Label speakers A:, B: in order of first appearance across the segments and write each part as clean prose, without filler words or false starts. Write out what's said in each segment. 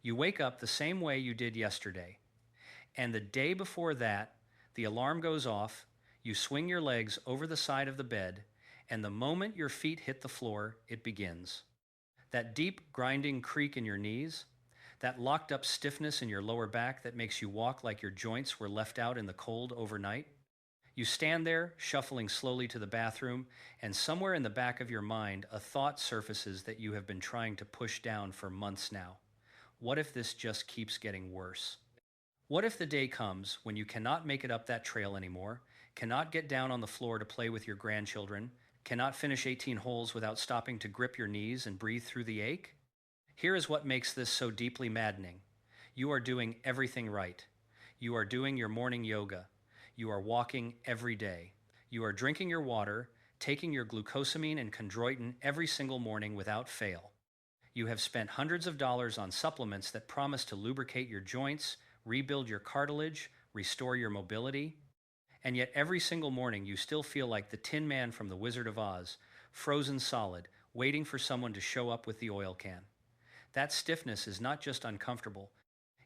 A: You wake up the same way you did yesterday. And the day before that, the alarm goes off, you swing your legs over the side of the bed, and the moment your feet hit the floor, it begins. That deep grinding creak in your knees, that locked up stiffness in your lower back that makes you walk like your joints were left out in the cold overnight. You stand there, shuffling slowly to the bathroom, and somewhere in the back of your mind, a thought surfaces that you have been trying to push down for months now. What if this just keeps getting worse? What if the day comes when you cannot make it up that trail anymore, cannot get down on the floor to play with your grandchildren, cannot finish 18 holes without stopping to grip your knees and breathe through the ache? Here is what makes this so deeply maddening. You are doing everything right. You are doing your morning yoga. You are walking every day. You are drinking your water, taking your glucosamine and chondroitin every single morning without fail. You have spent hundreds of dollars on supplements that promise to lubricate your joints, rebuild your cartilage, restore your mobility, and yet every single morning you still feel like the Tin Man from The Wizard of Oz, frozen solid, waiting for someone to show up with the oil can. That stiffness is not just uncomfortable,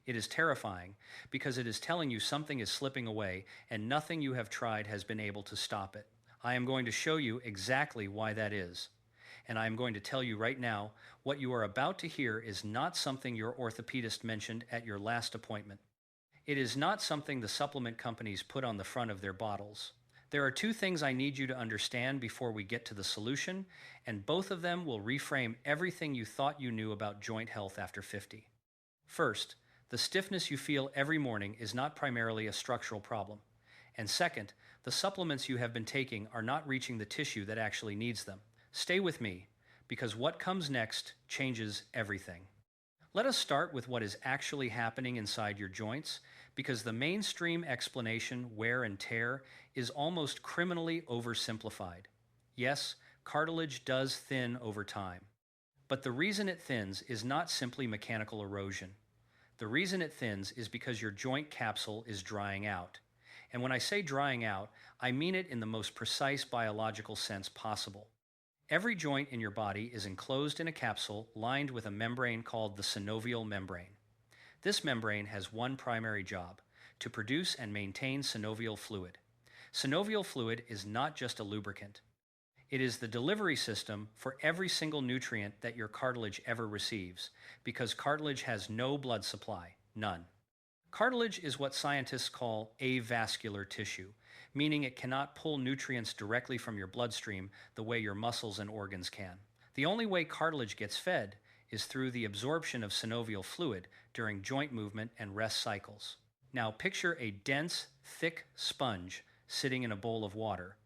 A: it is terrifying because it is telling you something is slipping away and nothing you have tried has been able to stop it. I am going to show you exactly why that is. And I am going to tell you right now, what you are about to hear is not something your orthopedist mentioned at your last appointment. It is not something the supplement companies put on the front of their bottles. There are two things I need you to understand before we get to the solution, and both of them will reframe everything you thought you knew about joint health after 50. First, the stiffness you feel every morning is not primarily a structural problem. And second, the supplements you have been taking are not reaching the tissue that actually needs them. Stay with me, because what comes next changes everything. Let us start with what is actually happening inside your joints, because the mainstream explanation, wear and tear, is almost criminally oversimplified. Yes, cartilage does thin over time. But the reason it thins is not simply mechanical erosion. The reason it thins is because your joint capsule is drying out. And when I say drying out, I mean it in the most precise biological sense possible. Every joint in your body is enclosed in a capsule lined with a membrane called the synovial membrane. This membrane has one primary job: to produce and maintain synovial fluid. Synovial fluid is not just a lubricant. It is the delivery system for every single nutrient that your cartilage ever receives, because cartilage has no blood supply, none. Cartilage is what scientists call avascular tissue, meaning it cannot pull nutrients directly from your bloodstream the way your muscles and organs can. The only way cartilage gets fed is through the absorption of synovial fluid during joint movement and rest cycles. Now picture a dense, thick sponge sitting in a bowl of water.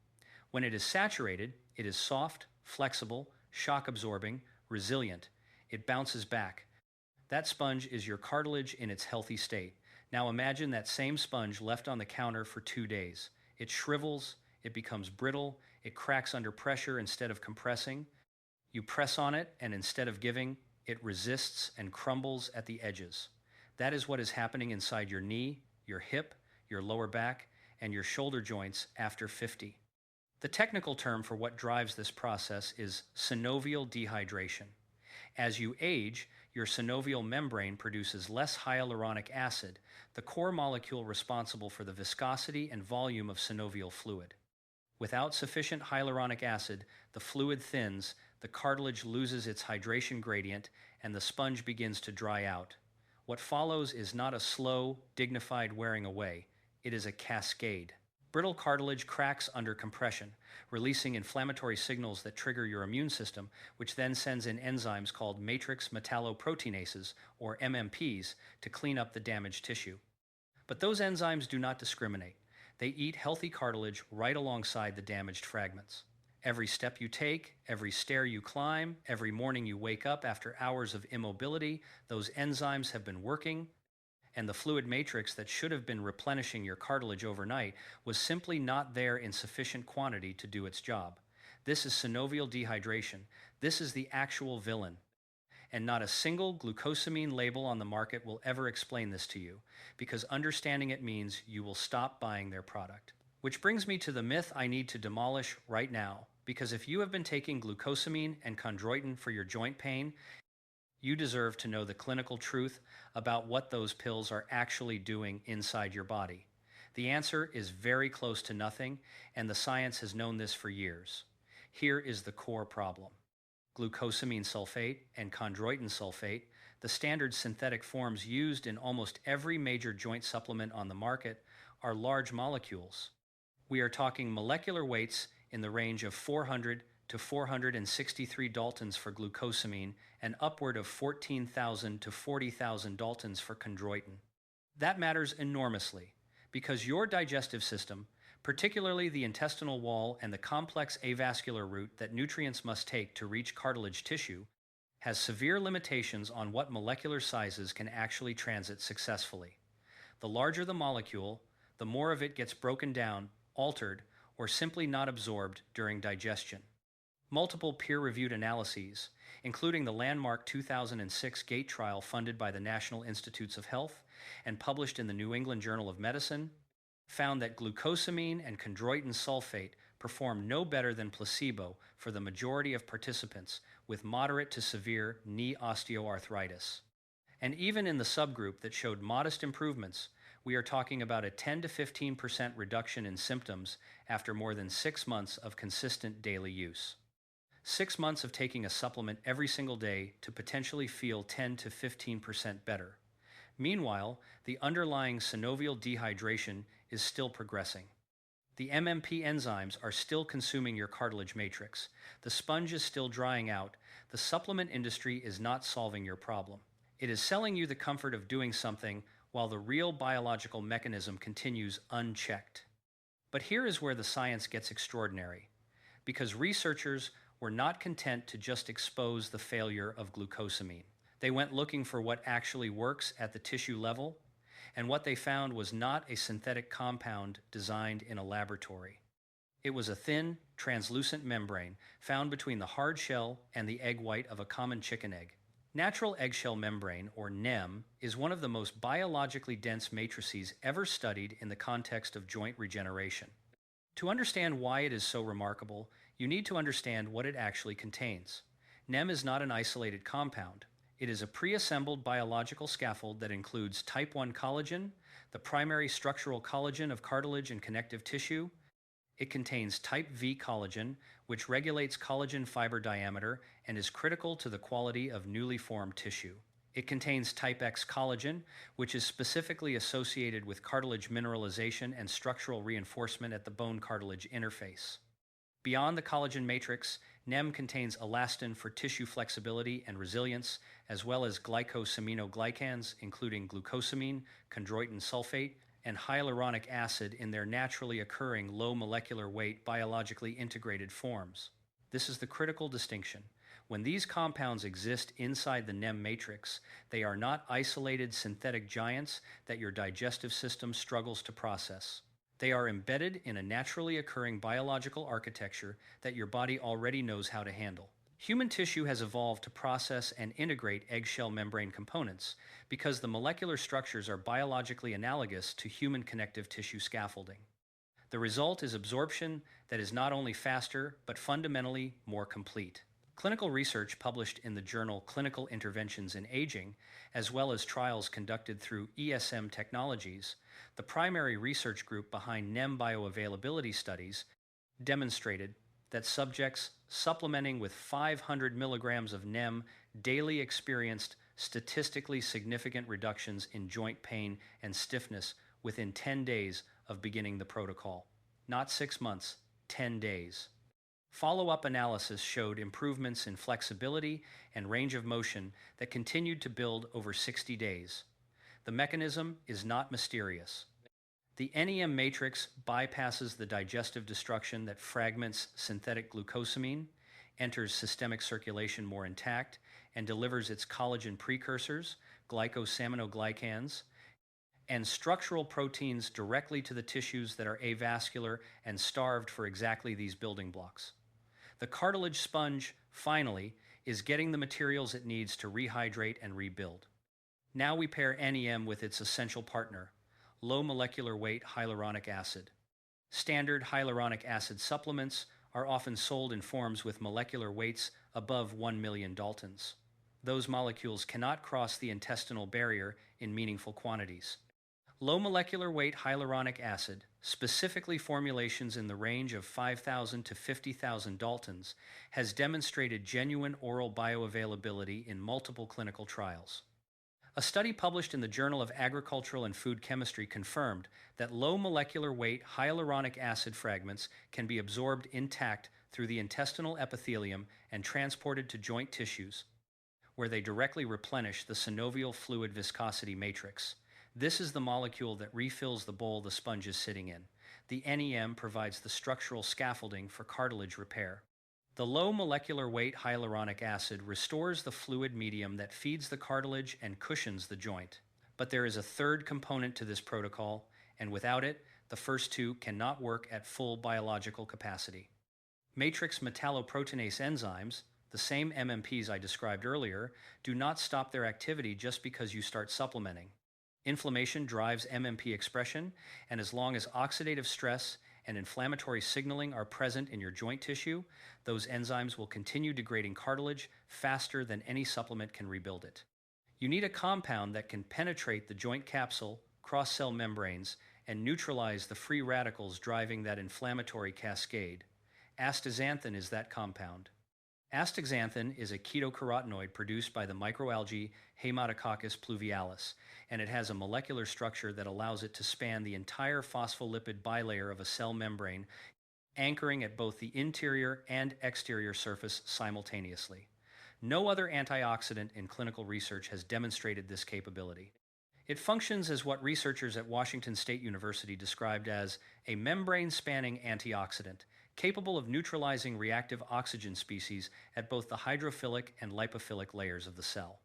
A: When it is saturated, it is soft, flexible, shock-absorbing, resilient. It bounces back. That sponge is your cartilage in its healthy state. Now imagine that same sponge left on the counter for 2 days. It shrivels, it becomes brittle, it cracks under pressure instead of compressing. You press on it, and instead of giving, it resists and crumbles at the edges. That is what is happening inside your knee, your hip, your lower back, and your shoulder joints after 50. The technical term for what drives this process is synovial dehydration. As you age, your synovial membrane produces less hyaluronic acid, the core molecule responsible for the viscosity and volume of synovial fluid. Without sufficient hyaluronic acid, the fluid thins, the cartilage loses its hydration gradient, and the sponge begins to dry out. What follows is not a slow, dignified wearing away. It is a cascade. Brittle cartilage cracks under compression, releasing inflammatory signals that trigger your immune system, which then sends in enzymes called matrix metalloproteinases, or MMPs, to clean up the damaged tissue. But those enzymes do not discriminate. They eat healthy cartilage right alongside the damaged fragments. Every step you take, every stair you climb, every morning you wake up after hours of immobility, those enzymes have been working, and the fluid matrix that should have been replenishing your cartilage overnight was simply not there in sufficient quantity to do its job. This is synovial dehydration. This is the actual villain. And not a single glucosamine label on the market will ever explain this to you, because understanding it means you will stop buying their product. Which brings me to the myth I need to demolish right now, because if you have been taking glucosamine and chondroitin for your joint pain, You deserve to know the clinical truth about what those pills are actually doing inside your body. The answer is very close to nothing, and the science has known this for years. Here is the core problem. Glucosamine sulfate and chondroitin sulfate, the standard synthetic forms used in almost every major joint supplement on the market, are large molecules. We are talking molecular weights in the range of 400 to 463 daltons for glucosamine and upward of 14,000 to 40,000 daltons for chondroitin. That matters enormously because your digestive system, particularly the intestinal wall and the complex avascular route that nutrients must take to reach cartilage tissue, has severe limitations on what molecular sizes can actually transit successfully. The larger the molecule, the more of it gets broken down, altered, or simply not absorbed during digestion. Multiple peer-reviewed analyses, including the landmark 2006 GATE trial funded by the National Institutes of Health and published in the New England Journal of Medicine, found that glucosamine and chondroitin sulfate performed no better than placebo for the majority of participants with moderate to severe knee osteoarthritis. And even in the subgroup that showed modest improvements, we are talking about a 10 to 15% reduction in symptoms after more than 6 months of consistent daily use. 6 months of taking a supplement every single day to potentially feel 10 to 15% better. Meanwhile, the underlying synovial dehydration is still progressing. The MMP enzymes are still consuming your cartilage matrix. The sponge is still drying out. The supplement industry is not solving your problem. It is selling you the comfort of doing something while the real biological mechanism continues unchecked. But here is where the science gets extraordinary, because researchers were not content to just expose the failure of glucosamine. They went looking for what actually works at the tissue level, and what they found was not a synthetic compound designed in a laboratory. It was a thin, translucent membrane found between the hard shell and the egg white of a common chicken egg. Natural Eggshell Membrane, or NEM, is one of the most biologically dense matrices ever studied in the context of joint regeneration. To understand why it is so remarkable, you need to understand what it actually contains. NEM is not an isolated compound. It is a pre-assembled biological scaffold that includes type 1 collagen, the primary structural collagen of cartilage and connective tissue. It contains type V collagen, which regulates collagen fiber diameter and is critical to the quality of newly formed tissue. It contains type X collagen, which is specifically associated with cartilage mineralization and structural reinforcement at the bone-cartilage interface. Beyond the collagen matrix, NEM contains elastin for tissue flexibility and resilience, as well as glycosaminoglycans, including glucosamine, chondroitin sulfate, and hyaluronic acid in their naturally occurring low molecular weight biologically integrated forms. This is the critical distinction. When these compounds exist inside the NEM matrix, they are not isolated synthetic giants that your digestive system struggles to process. They are embedded in a naturally occurring biological architecture that your body already knows how to handle. Human tissue has evolved to process and integrate eggshell membrane components because the molecular structures are biologically analogous to human connective tissue scaffolding. The result is absorption that is not only faster, but fundamentally more complete. Clinical research published in the journal Clinical Interventions in Aging, as well as trials conducted through ESM Technologies, the primary research group behind NEM bioavailability studies, demonstrated that subjects supplementing with 500 milligrams of NEM daily experienced statistically significant reductions in joint pain and stiffness within 10 days of beginning the protocol. Not 6 months, 10 days. Follow-up analysis showed improvements in flexibility and range of motion that continued to build over 60 days. The mechanism is not mysterious. The NEM matrix bypasses the digestive destruction that fragments synthetic glucosamine, enters systemic circulation more intact, and delivers its collagen precursors, glycosaminoglycans, and structural proteins directly to the tissues that are avascular and starved for exactly these building blocks. The cartilage sponge, finally, is getting the materials it needs to rehydrate and rebuild. Now we pair NEM with its essential partner, low molecular weight hyaluronic acid. Standard hyaluronic acid supplements are often sold in forms with molecular weights above 1 million daltons. Those molecules cannot cross the intestinal barrier in meaningful quantities. Low molecular weight hyaluronic acid, specifically formulations in the range of 5,000 to 50,000 Daltons, has demonstrated genuine oral bioavailability in multiple clinical trials. A study published in the Journal of Agricultural and Food Chemistry confirmed that low molecular weight hyaluronic acid fragments can be absorbed intact through the intestinal epithelium and transported to joint tissues, where they directly replenish the synovial fluid viscosity matrix. This is the molecule that refills the bowl the sponge is sitting in. The NEM provides the structural scaffolding for cartilage repair. The low molecular weight hyaluronic acid restores the fluid medium that feeds the cartilage and cushions the joint. But there is a third component to this protocol, and without it, the first two cannot work at full biological capacity. Matrix metalloproteinase enzymes, the same MMPs I described earlier, do not stop their activity just because you start supplementing. Inflammation drives MMP expression, and as long as oxidative stress and inflammatory signaling are present in your joint tissue, those enzymes will continue degrading cartilage faster than any supplement can rebuild it. You need a compound that can penetrate the joint capsule, cross-cell membranes, and neutralize the free radicals driving that inflammatory cascade. Astaxanthin is that compound. Astaxanthin is a ketocarotenoid produced by the microalgae Haematococcus pluvialis, and it has a molecular structure that allows it to span the entire phospholipid bilayer of a cell membrane, anchoring at both the interior and exterior surface simultaneously. No other antioxidant in clinical research has demonstrated this capability. It functions as what researchers at Washington State University described as a membrane-spanning antioxidant, capable of neutralizing reactive oxygen species at both the hydrophilic and lipophilic layers of the cell.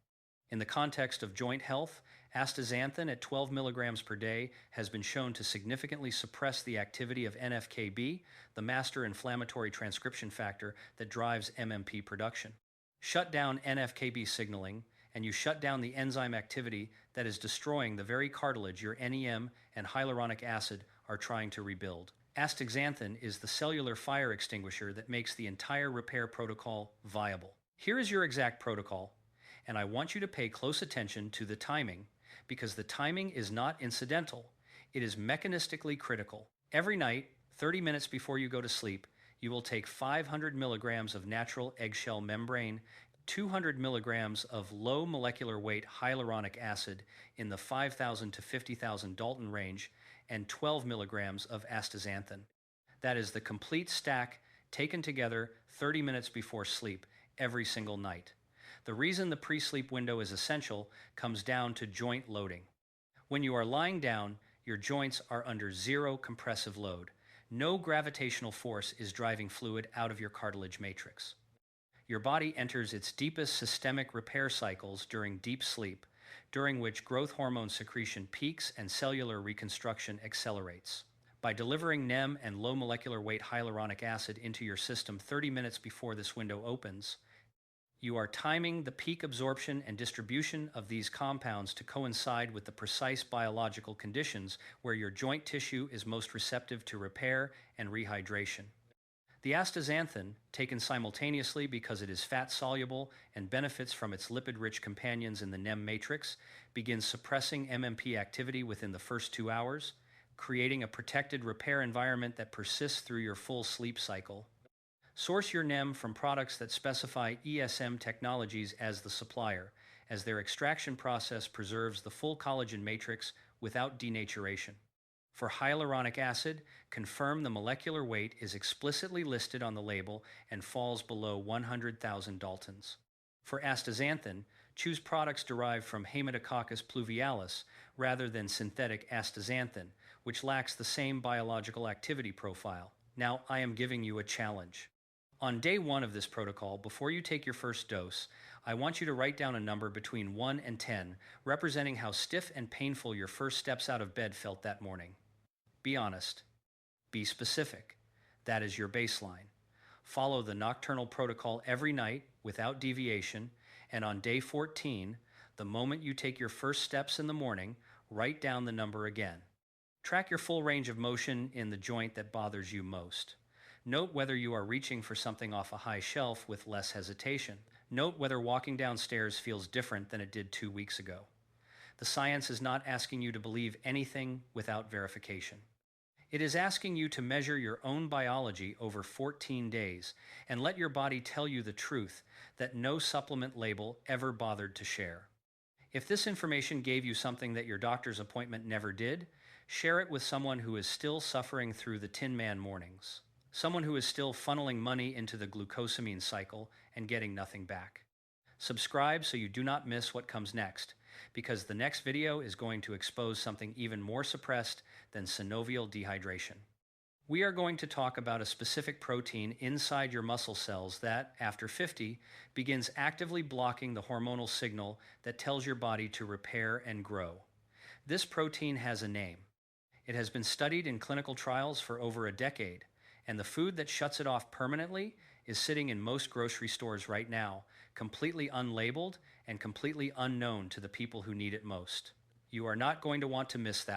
A: In the context of joint health, astaxanthin at 12 milligrams per day has been shown to significantly suppress the activity of NF-κB, the master inflammatory transcription factor that drives MMP production. Shut down NF-κB signaling, and you shut down the enzyme activity that is destroying the very cartilage your NEM and hyaluronic acid are trying to rebuild. Astaxanthin is the cellular fire extinguisher that makes the entire repair protocol viable. Here is your exact protocol, and I want you to pay close attention to the timing, because the timing is not incidental. It is mechanistically critical. Every night, 30 minutes before you go to sleep, you will take 500 milligrams of natural eggshell membrane, 200 milligrams of low molecular weight hyaluronic acid in the 5,000 to 50,000 Dalton range, and 12 milligrams of astaxanthin. That is the complete stack taken together 30 minutes before sleep every single night. The reason the pre-sleep window is essential comes down to joint loading. When you are lying down, your joints are under zero compressive load. No gravitational force is driving fluid out of your cartilage matrix. Your body enters its deepest systemic repair cycles during deep sleep, during which growth hormone secretion peaks and cellular reconstruction accelerates. By delivering NEM and low molecular weight hyaluronic acid into your system 30 minutes before this window opens, you are timing the peak absorption and distribution of these compounds to coincide with the precise biological conditions where your joint tissue is most receptive to repair and rehydration. The astaxanthin, taken simultaneously because it is fat-soluble and benefits from its lipid-rich companions in the NEM matrix, begins suppressing MMP activity within the first 2 hours, creating a protected repair environment that persists through your full sleep cycle. Source your NEM from products that specify ESM technologies as the supplier, as their extraction process preserves the full collagen matrix without denaturation. For hyaluronic acid, confirm the molecular weight is explicitly listed on the label and falls below 100,000 Daltons. For astaxanthin, choose products derived from Haematococcus pluvialis rather than synthetic astaxanthin, which lacks the same biological activity profile. Now, I am giving you a challenge. On day 1 of this protocol, before you take your first dose, I want you to write down a number between 1 and 10, representing how stiff and painful your first steps out of bed felt that morning. Be honest. Be specific. That is your baseline. Follow the nocturnal protocol every night without deviation, and on day 14, the moment you take your first steps in the morning, write down the number again. Track your full range of motion in the joint that bothers you most. Note whether you are reaching for something off a high shelf with less hesitation. Note whether walking downstairs feels different than it did 2 weeks ago. The science is not asking you to believe anything without verification. It is asking you to measure your own biology over 14 days and let your body tell you the truth that no supplement label ever bothered to share. If this information gave you something that your doctor's appointment never did, share it with someone who is still suffering through the Tin Man mornings, someone who is still funneling money into the glucosamine cycle and getting nothing back. Subscribe so you do not miss what comes next, because the next video is going to expose something even more suppressed than synovial dehydration. We are going to talk about a specific protein inside your muscle cells that, after 50, begins actively blocking the hormonal signal that tells your body to repair and grow. This protein has a name. It has been studied in clinical trials for over a decade, and the food that shuts it off permanently is sitting in most grocery stores right now, completely unlabeled and completely unknown to the people who need it most. You are not going to want to miss that.